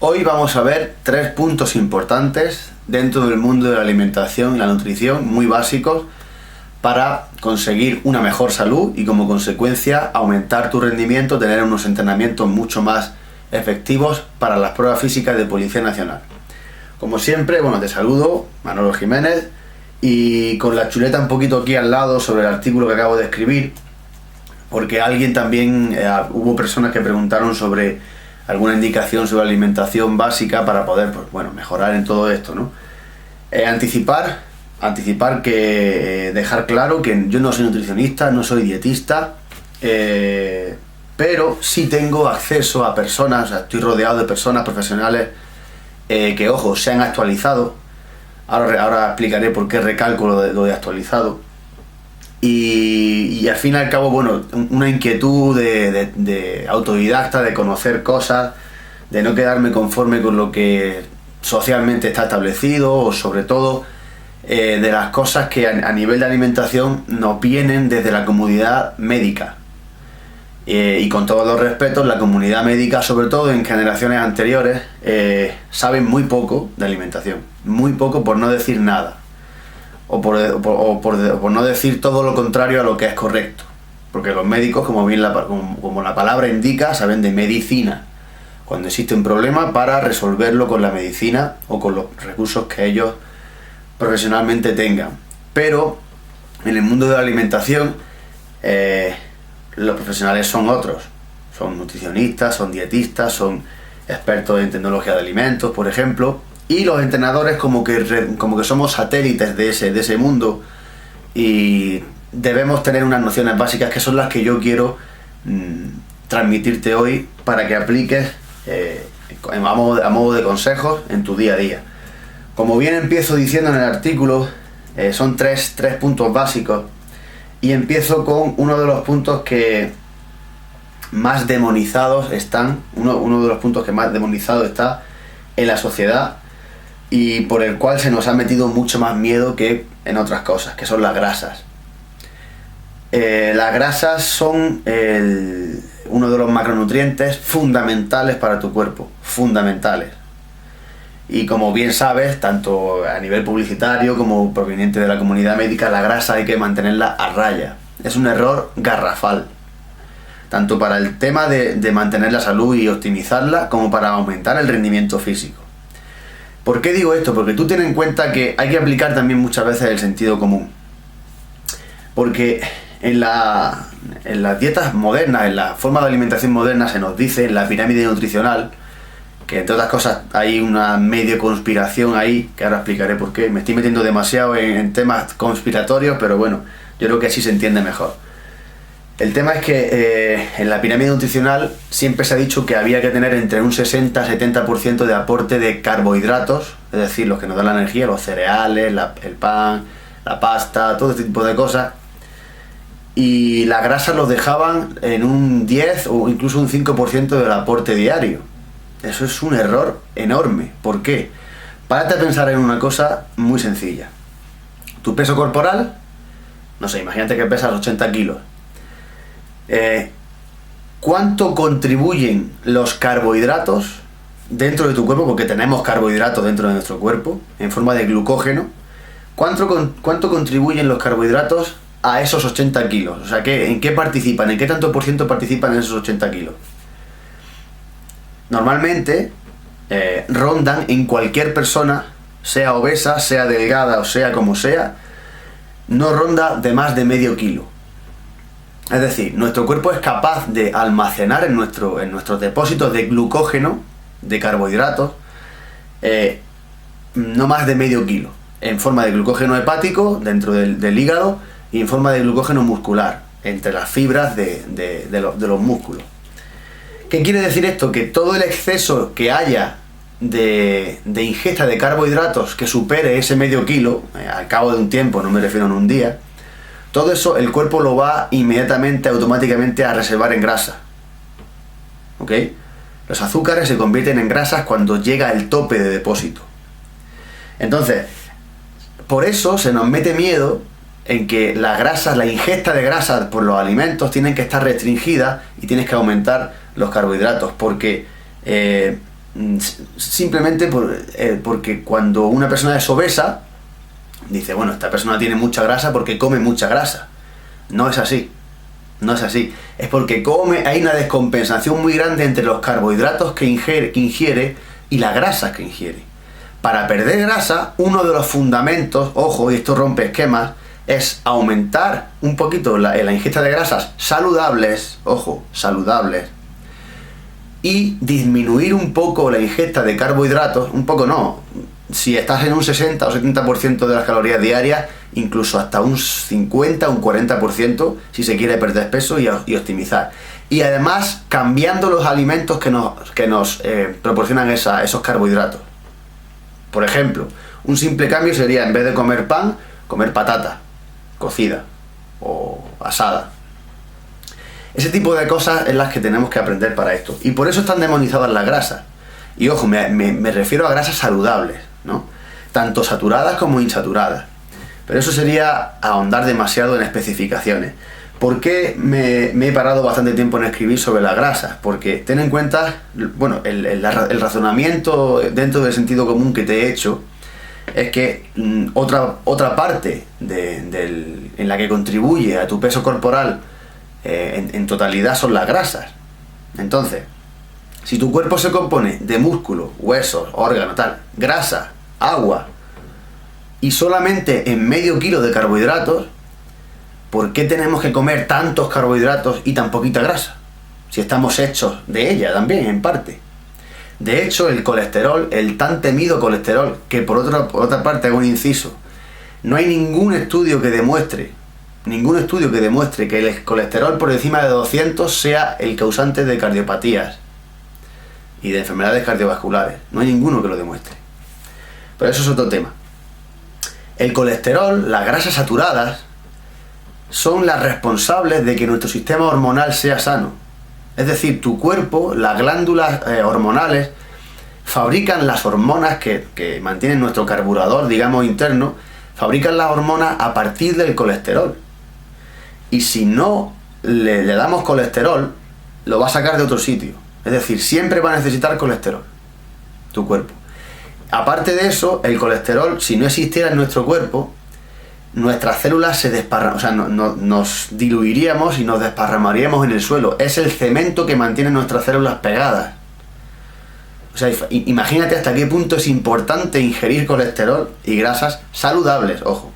Hoy vamos a ver 3 puntos importantes dentro del mundo de la alimentación y la nutrición, muy básicos, para conseguir una mejor salud y como consecuencia aumentar tu rendimiento, tener unos entrenamientos mucho más efectivos para las pruebas físicas de Policía Nacional. Como siempre, te saludo, Manolo Jiménez, y con la chuleta un poquito aquí al lado sobre el artículo que acabo de escribir, porque alguien también, hubo personas que preguntaron sobre alguna indicación sobre alimentación básica para poder mejorar en todo esto, ¿no? Anticipar que dejar claro que yo no soy nutricionista, no soy dietista, pero sí tengo acceso a personas, estoy rodeado de personas profesionales que, ojo, se han actualizado. Ahora explicaré por qué recalco lo de actualizado. Y al fin y al cabo, una inquietud de autodidacta, de conocer cosas, de no quedarme conforme con lo que socialmente está establecido, o sobre todo de las cosas que a nivel de alimentación nos vienen desde la comunidad médica. Y con todos los respetos, la comunidad médica, sobre todo en generaciones anteriores, saben muy poco de alimentación, muy poco, por no decir nada. O por no decir todo lo contrario a lo que es correcto, porque los médicos, como la palabra indica, saben de medicina, cuando existe un problema, para resolverlo con la medicina o con los recursos que ellos profesionalmente tengan. Pero en el mundo de la alimentación los profesionales son otros, son nutricionistas, son dietistas, son expertos en tecnología de alimentos, por ejemplo. Y los entrenadores como que somos satélites de ese mundo, y debemos tener unas nociones básicas que son las que yo quiero transmitirte hoy para que apliques a modo de consejos en tu día a día. Como bien empiezo diciendo en el artículo, son tres puntos básicos, y empiezo con uno de los puntos que más demonizados están, uno de los puntos que más demonizado está en la sociedad, y por el cual se nos ha metido mucho más miedo que en otras cosas, que son las grasas. Las grasas son uno de los macronutrientes fundamentales para tu cuerpo, fundamentales. Y como bien sabes, tanto a nivel publicitario como proveniente de la comunidad médica, la grasa hay que mantenerla a raya. Es un error garrafal, tanto para el tema de mantener la salud y optimizarla, como para aumentar el rendimiento físico. ¿Por qué digo esto? Porque tú ten en cuenta que hay que aplicar también muchas veces el sentido común. Porque en las dietas modernas, en la forma de alimentación moderna, se nos dice en la pirámide nutricional, que entre otras cosas hay una medio conspiración ahí, que ahora explicaré por qué. Me estoy metiendo demasiado en temas conspiratorios, pero yo creo que así se entiende mejor. El tema es que en la pirámide nutricional siempre se ha dicho que había que tener entre un 60-70% de aporte de carbohidratos, es decir, los que nos dan la energía, los cereales, el pan, la pasta, todo este tipo de cosas, y las grasas los dejaban en un 10 o incluso un 5% del aporte diario. Eso es un error enorme. ¿Por qué? Párate a pensar en una cosa muy sencilla. Tu peso corporal, no sé, imagínate que pesas 80 kilos. ¿Cuánto contribuyen los carbohidratos dentro de tu cuerpo? Porque tenemos carbohidratos dentro de nuestro cuerpo en forma de glucógeno. ¿Cuánto contribuyen los carbohidratos a esos 80 kilos? O sea, ¿en qué participan? ¿En qué tanto por ciento participan en esos 80 kilos? Normalmente rondan en cualquier persona, sea obesa, sea delgada o sea como sea, no ronda de más de medio kilo. Es decir, nuestro cuerpo es capaz de almacenar en nuestros depósitos de glucógeno, de carbohidratos, no más de medio kilo, en forma de glucógeno hepático dentro del hígado, y en forma de glucógeno muscular, entre las fibras de los músculos. ¿Qué quiere decir esto? Que todo el exceso que haya de ingesta de carbohidratos que supere ese medio kilo, al cabo de un tiempo, no me refiero en un día, todo eso el cuerpo lo va inmediatamente, automáticamente a reservar en grasa. ¿Ok? Los azúcares se convierten en grasas cuando llega el tope de depósito. Entonces, por eso se nos mete miedo en que las grasas, la ingesta de grasas por los alimentos tienen que estar restringidas y tienes que aumentar los carbohidratos, porque simplemente porque cuando una persona es obesa, dice, bueno, esta persona tiene mucha grasa porque come mucha grasa. No es así. No es así. Es porque hay una descompensación muy grande entre los carbohidratos que ingiere y las grasas que ingiere. Para perder grasa, uno de los fundamentos, ojo, y esto rompe esquemas, es aumentar un poquito la ingesta de grasas saludables, ojo, saludables, y disminuir un poco la ingesta de carbohidratos, un poco no, si estás en un 60 o 70% de las calorías diarias, incluso hasta un 50 o un 40% si se quiere perder peso y optimizar. Y además cambiando los alimentos que nos proporcionan esos carbohidratos. Por ejemplo, un simple cambio sería, en vez de comer pan, comer patata cocida o asada. Ese tipo de cosas es las que tenemos que aprender para esto. Y por eso están demonizadas las grasas. Y ojo, me refiero a grasas saludables, ¿no? Tanto saturadas como insaturadas. Pero eso sería ahondar demasiado en especificaciones. ¿Por qué me he parado bastante tiempo en escribir sobre las grasas? Porque ten en cuenta, bueno, el razonamiento dentro del sentido común que te he hecho es que otra parte en la que contribuye a tu peso corporal en totalidad son las grasas. Entonces, si tu cuerpo se compone de músculo, huesos, órganos, tal, grasa, agua y solamente en medio kilo de carbohidratos, ¿por qué tenemos que comer tantos carbohidratos y tan poquita grasa? Si estamos hechos de ella también, en parte. De hecho, el colesterol, el tan temido colesterol, que por otra parte hago un inciso, no hay ningún estudio que demuestre que el colesterol por encima de 200 sea el causante de cardiopatías y de enfermedades cardiovasculares. No hay ninguno que lo demuestre. Pero eso es otro tema. El colesterol, las grasas saturadas, son las responsables de que nuestro sistema hormonal sea sano. Es decir, tu cuerpo, las glándulas hormonales, fabrican las hormonas que mantienen nuestro carburador, digamos, interno, fabrican las hormonas a partir del colesterol. Y si no le damos colesterol, lo va a sacar de otro sitio. Es decir, siempre va a necesitar colesterol, tu cuerpo. Aparte de eso, el colesterol, si no existiera en nuestro cuerpo, nuestras células nos diluiríamos y nos desparramaríamos en el suelo. Es el cemento que mantiene nuestras células pegadas. O sea, imagínate hasta qué punto es importante ingerir colesterol y grasas saludables, ojo.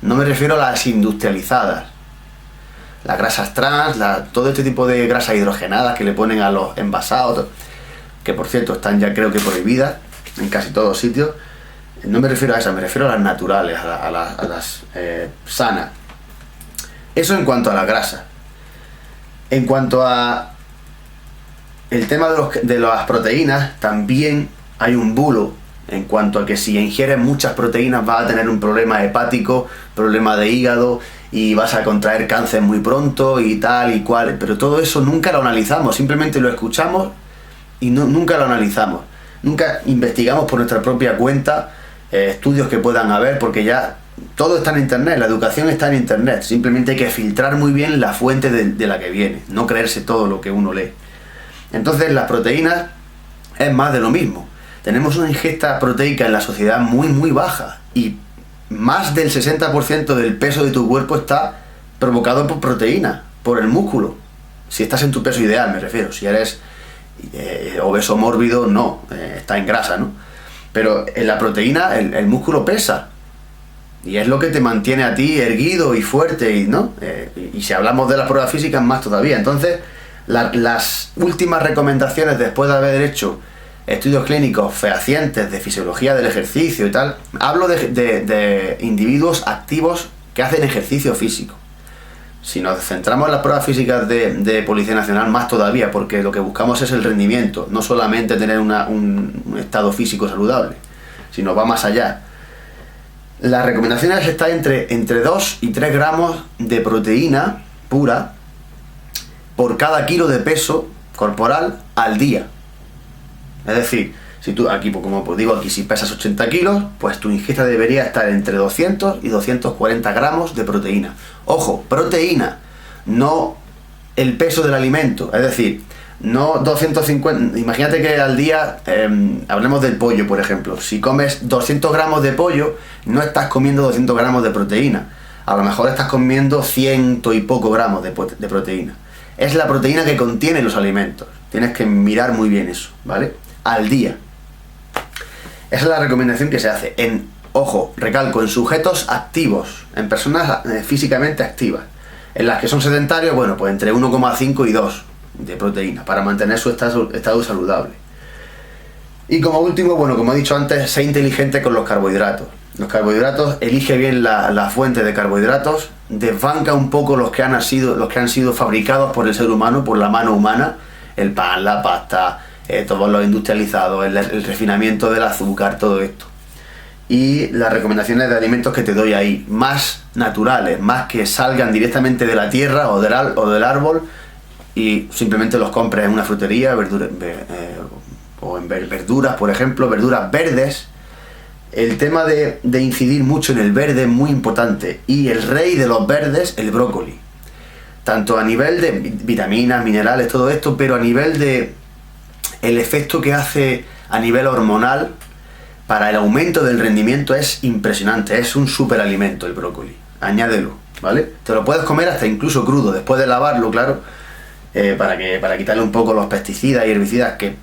No me refiero a las industrializadas. Las grasas trans, todo este tipo de grasas hidrogenadas que le ponen a los envasados, que por cierto están ya creo que prohibidas en casi todos sitios. No me refiero a esas, me refiero a las naturales, a las sanas. Eso en cuanto a la grasa. En cuanto a el tema de las proteínas, también hay un bulo en cuanto a que si ingieres muchas proteínas vas a tener un problema hepático, problema de hígado y vas a contraer cáncer muy pronto y tal y cual. Pero todo eso nunca lo analizamos, simplemente lo escuchamos y nunca lo analizamos. Nunca investigamos por nuestra propia cuenta estudios que puedan haber, porque ya todo está en internet, la educación está en internet, simplemente hay que filtrar muy bien la fuente de la que viene, no creerse todo lo que uno lee. Entonces las proteínas es más de lo mismo. Tenemos una ingesta proteica en la sociedad muy muy baja y más del 60% del peso de tu cuerpo está provocado por proteína, por el músculo. Si estás en tu peso ideal, me refiero. Si eres obeso mórbido, no, está en grasa, ¿no? Pero en la proteína el músculo pesa y es lo que te mantiene a ti erguido y fuerte, ¿no? Y si hablamos de las pruebas físicas, más todavía. Entonces, las últimas recomendaciones después de haber hecho estudios clínicos fehacientes de fisiología del ejercicio y tal, hablo de individuos activos que hacen ejercicio físico. Si nos centramos en las pruebas físicas de Policía Nacional, más todavía, porque lo que buscamos es el rendimiento, no solamente tener un estado físico saludable, sino va más allá. Las recomendaciones están entre 2 y 3 gramos de proteína pura por cada kilo de peso corporal al día. Es decir, si tú, aquí, como digo aquí, si pesas 80 kilos, pues tu ingesta debería estar entre 200 y 240 gramos de proteína. Ojo, proteína, no el peso del alimento. Es decir, No 250, imagínate que al día, hablemos del pollo, por ejemplo. Si comes 200 gramos de pollo, no estás comiendo 200 gramos de proteína. A lo mejor estás comiendo 100 y poco gramos de proteína. Es la proteína que contienen los alimentos. Tienes que mirar muy bien eso, ¿vale? Al día. Esa es la recomendación que se hace. Ojo, recalco, en sujetos activos, en personas físicamente activas. En las que son sedentarios, bueno, pues entre 1,5 y 2 de proteína, para mantener su estado saludable. Y como último, bueno, como he dicho antes, sé inteligente con los carbohidratos. Los carbohidratos, elige bien la fuente de carbohidratos, desbanca un poco los que han sido fabricados por el ser humano, por la mano humana, el pan, la pasta, todos los industrializados, el refinamiento del azúcar, todo esto. Y las recomendaciones de alimentos que te doy ahí, más naturales, más que salgan directamente de la tierra o del árbol, y simplemente los compres en una frutería, o en verduras, por ejemplo, verduras verdes. El tema de incidir mucho en el verde es muy importante, y el rey de los verdes, el brócoli. Tanto a nivel de vitaminas, minerales, todo esto, pero a nivel de el efecto que hace a nivel hormonal para el aumento del rendimiento es impresionante. Es un superalimento el brócoli. Añádelo, ¿vale? Te lo puedes comer hasta incluso crudo, después de lavarlo, claro, para quitarle un poco los pesticidas y herbicidas, que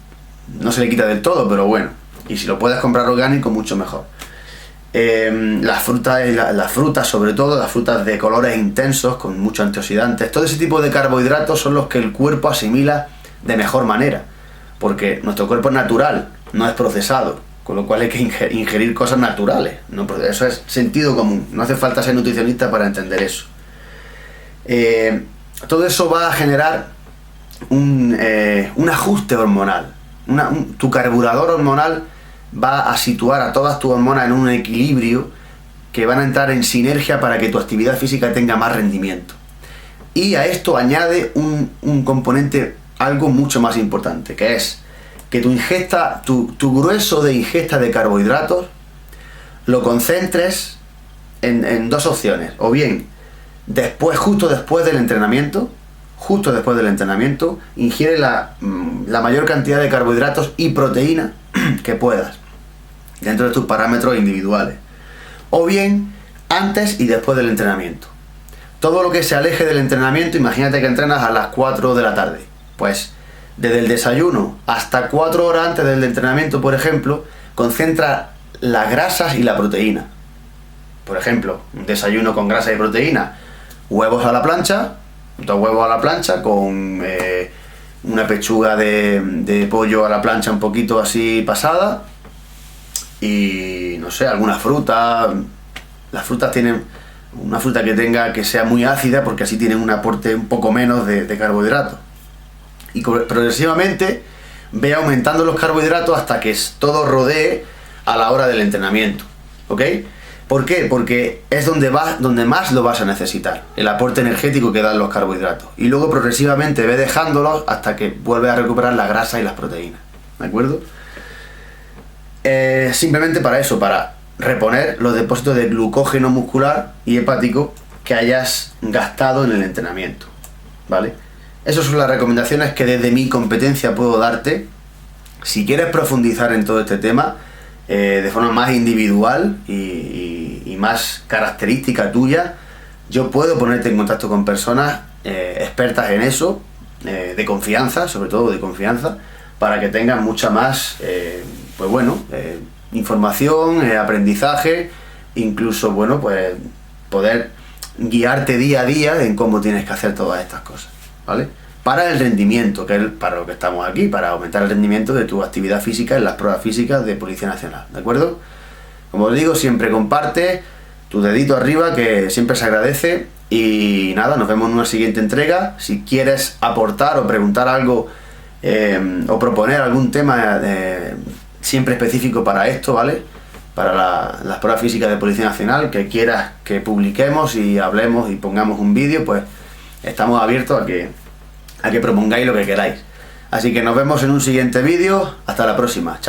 no se le quita del todo, pero bueno. Y si lo puedes comprar orgánico, mucho mejor. Las frutas, sobre todo, las frutas de colores intensos, con muchos antioxidantes, todo ese tipo de carbohidratos son los que el cuerpo asimila de mejor manera, porque nuestro cuerpo es natural, no es procesado, con lo cual hay que ingerir cosas naturales, ¿no? Eso es sentido común, no hace falta ser nutricionista para entender eso. Todo eso va a generar un ajuste hormonal, tu carburador hormonal va a situar a todas tus hormonas en un equilibrio, que van a entrar en sinergia para que tu actividad física tenga más rendimiento. Y a esto añade un componente, algo mucho más importante, que es que tu ingesta, tu grueso de ingesta de carbohidratos, lo concentres en dos opciones. O bien, justo después del entrenamiento, ingiere la mayor cantidad de carbohidratos y proteína que puedas, dentro de tus parámetros individuales. O bien, antes y después del entrenamiento. Todo lo que se aleje del entrenamiento, imagínate que entrenas a las 4 de la tarde. Pues, desde el desayuno hasta 4 horas antes del entrenamiento, por ejemplo, concentra las grasas y la proteína. Por ejemplo, un desayuno con grasa y proteína, huevos a la plancha, 2 huevos a la plancha con una pechuga de pollo a la plancha un poquito así pasada, y no sé, alguna fruta. Las frutas tienen una fruta que sea muy ácida, porque así tienen un aporte un poco menos de carbohidratos. Y progresivamente ve aumentando los carbohidratos hasta que todo rodee a la hora del entrenamiento, ¿ok? ¿Por qué? Porque es donde más lo vas a necesitar, el aporte energético que dan los carbohidratos. Y luego progresivamente ve dejándolos hasta que vuelve a recuperar la grasa y las proteínas, ¿de acuerdo? Simplemente para eso, para reponer los depósitos de glucógeno muscular y hepático que hayas gastado en el entrenamiento, ¿vale? Esas son las recomendaciones que desde mi competencia puedo darte. Si quieres profundizar en todo este tema de forma más individual y más característica tuya, yo puedo ponerte en contacto con personas expertas en eso, de confianza, sobre todo de confianza, para que tengan mucha más información, aprendizaje, incluso poder guiarte día a día en cómo tienes que hacer todas estas cosas, ¿vale? Para el rendimiento, que es para lo que estamos aquí, para aumentar el rendimiento de tu actividad física en las pruebas físicas de Policía Nacional, ¿de acuerdo? Como os digo, siempre comparte tu dedito arriba, que siempre se agradece, y nada, nos vemos en una siguiente entrega. Si quieres aportar o preguntar algo o proponer algún tema siempre específico para esto, ¿vale? Para las pruebas físicas de Policía Nacional, que quieras que publiquemos y hablemos y pongamos un vídeo, pues estamos abiertos a que propongáis lo que queráis. Así que nos vemos en un siguiente vídeo. Hasta la próxima. Chao.